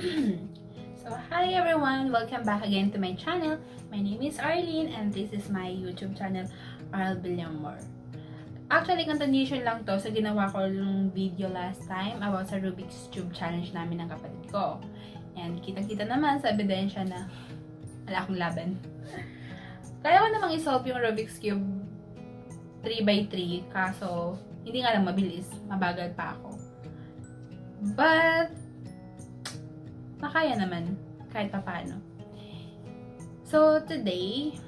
So, hi everyone! Welcome back again to my channel. My name is Arlene and this is my YouTube channel, Arl More. Actually, continuation lang to sa ginawa ko yung video last time about sa Rubik's Cube challenge namin ng kapatid ko. And kitang-kita naman sa ebidensya na wala akong laban. Kaya ko namang isolve yung Rubik's Cube 3x3, kaso hindi nga lang mabilis, mabagal pa ako. But nakaya naman, kahit pa paano. So, today,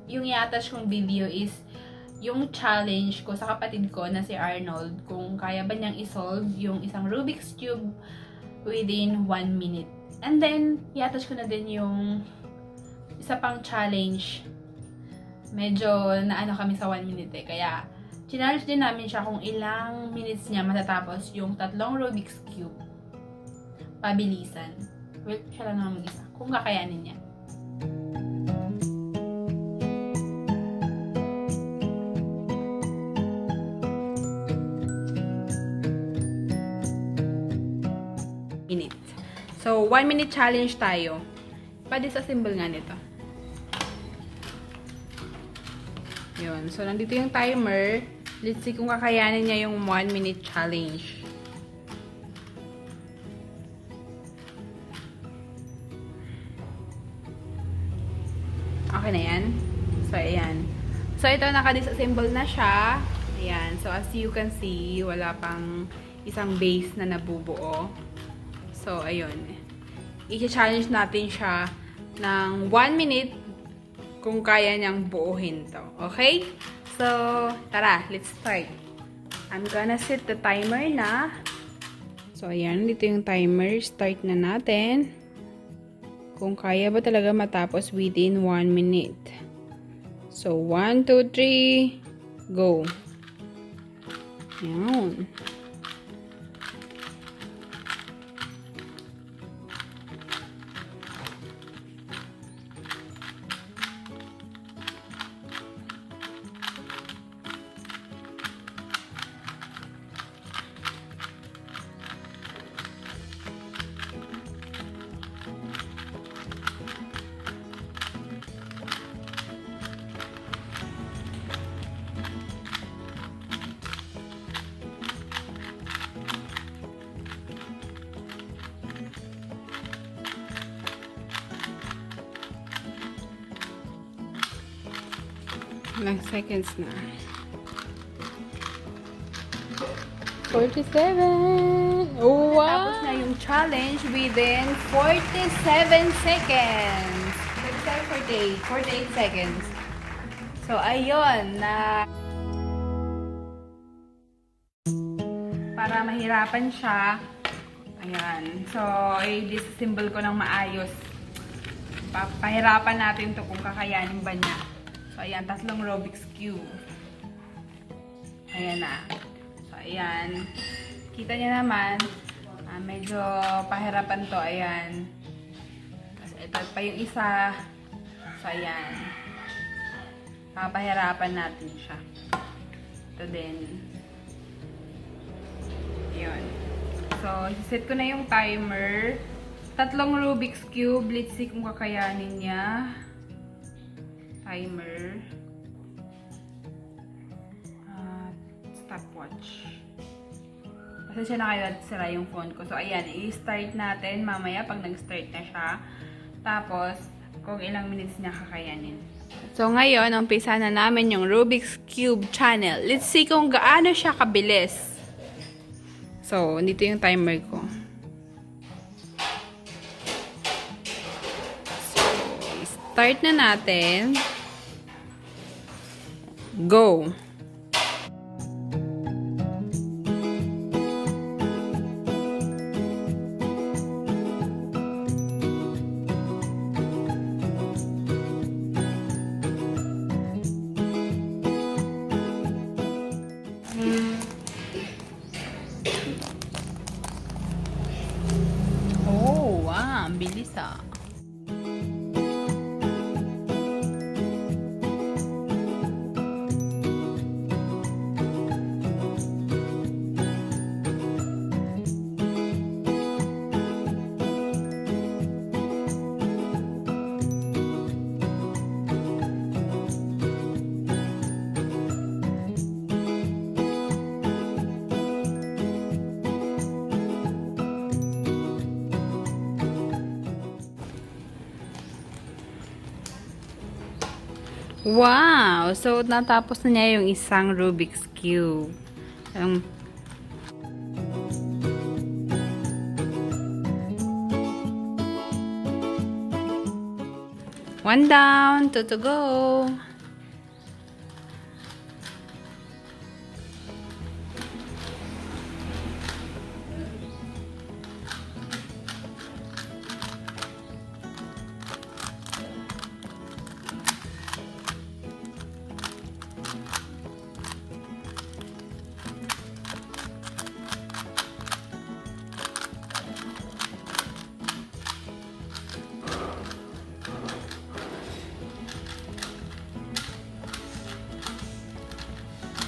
yung i-attach kong video is yung challenge ko sa kapatid ko na si Arnold, kung kaya ba niyang isolve yung isang Rubik's Cube within 1 minute. And then, i-attach ko na din yung isa pang challenge. Medyo naano kami sa 1 minute eh. Kaya, challenge din namin siya kung ilang minutes niya matatapos yung 3 Rubik's Cube. Pabilisan. Well, siya lang naman mag-isa. Kung kakayanin niya. Minute. So, 1 minute challenge tayo. Pwede sa symbol nga nito. Yun. So, nandito yung timer. Let's see kung kakayanin niya yung 1 minute challenge. Okay na yan. So, ayan. So, ito naka-disassemble na siya. Ayan. So, as you can see, wala pang isang base na nabubuo. So, ayun. I-challenge natin siya ng 1 minute kung kaya niyang buuhin to. Okay? So, tara. Let's start. I'm gonna set the timer na. So, ayan. Dito yung timer. Start na natin. Kung kaya ba talaga matapos within 1 minute. So, 1, 2, 3, go. Yan. Ilang seconds na. 47! Oh, wow! Tapos na yung challenge within 47 seconds. 47, 48 seconds. So, ayun. Para mahirapan siya. Ayan. So, i-disassemble ko ng maayos. Pahirapan natin to kung kakayanin ba niya. So, ayan, 3 Rubik's Cube. Ayan na. So, ayan. Kita niya naman, medyo pahirapan to. Ayan. Tapos, ito pa yung isa. So, ayan. Papahirapan natin siya. Ito din. Ayan. So, set ko na yung timer. 3 Rubik's Cube. Let's see kung kakayanin niya. Timer. Stopwatch. Kasi siya na kaya sira yung phone ko. So, ayan. I-start natin mamaya pag nag-start na siya. Tapos, kung ilang minutes niya kakayanin. So, ngayon, umpisa na namin yung Rubik's Cube channel. Let's see kung gaano siya kabilis. So, dito yung timer ko. So, start na natin. Go! Oh, wow! Ang bilis ah! Wow! So, natapos na niya yung isang Rubik's Cube. One down, two to go.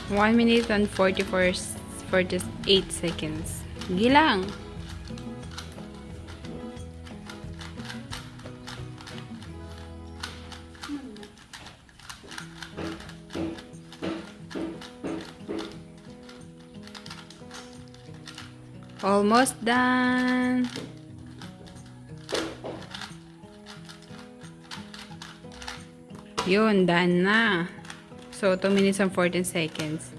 One minute and 48 seconds. Gilang. Almost done. Yun, done na. So, 2 minutes and 14 seconds.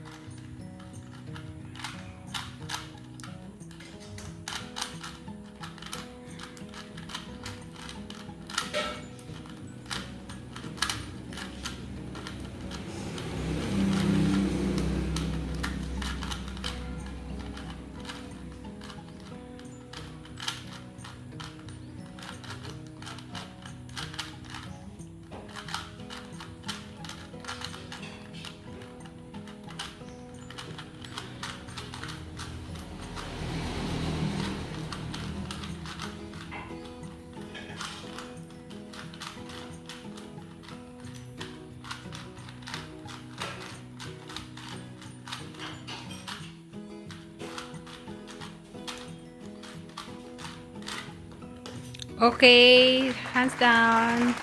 Okay, hands down.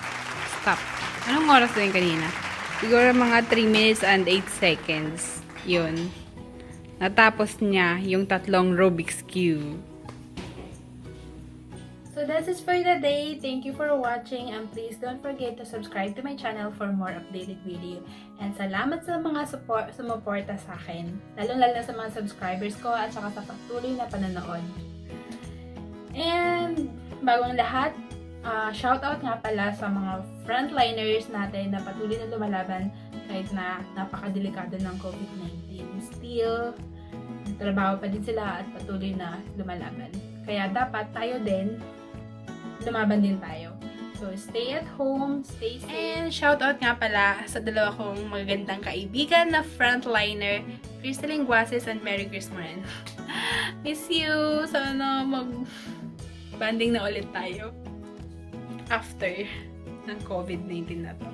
Stop. Anong oras din kanina? Siguro mga 3 minutes and 8 seconds. Yun. Natapos niya yung tatlong Rubik's Cube. So that's it for the day. Thank you for watching and please don't forget to subscribe to my channel for more updated video. And salamat sa mga sumuporta sa akin. Lalo-lalo sa mga subscribers ko at saka sa patuloy na panonood. And bagong lahat, shoutout nga pala sa mga frontliners natin na patuloy na lumalaban kahit na napakadelikado ng COVID-19. Still, trabaho pa din sila at patuloy na lumalaban. Kaya dapat tayo din, lumaban din tayo. So, stay at home, stay safe. And shoutout nga pala sa dalawa kong magagandang kaibigan na frontliner, Crystalline Guases and Mary Chris Moran. Miss you! Sana mag-banding na ulit tayo after ng COVID-19 na to.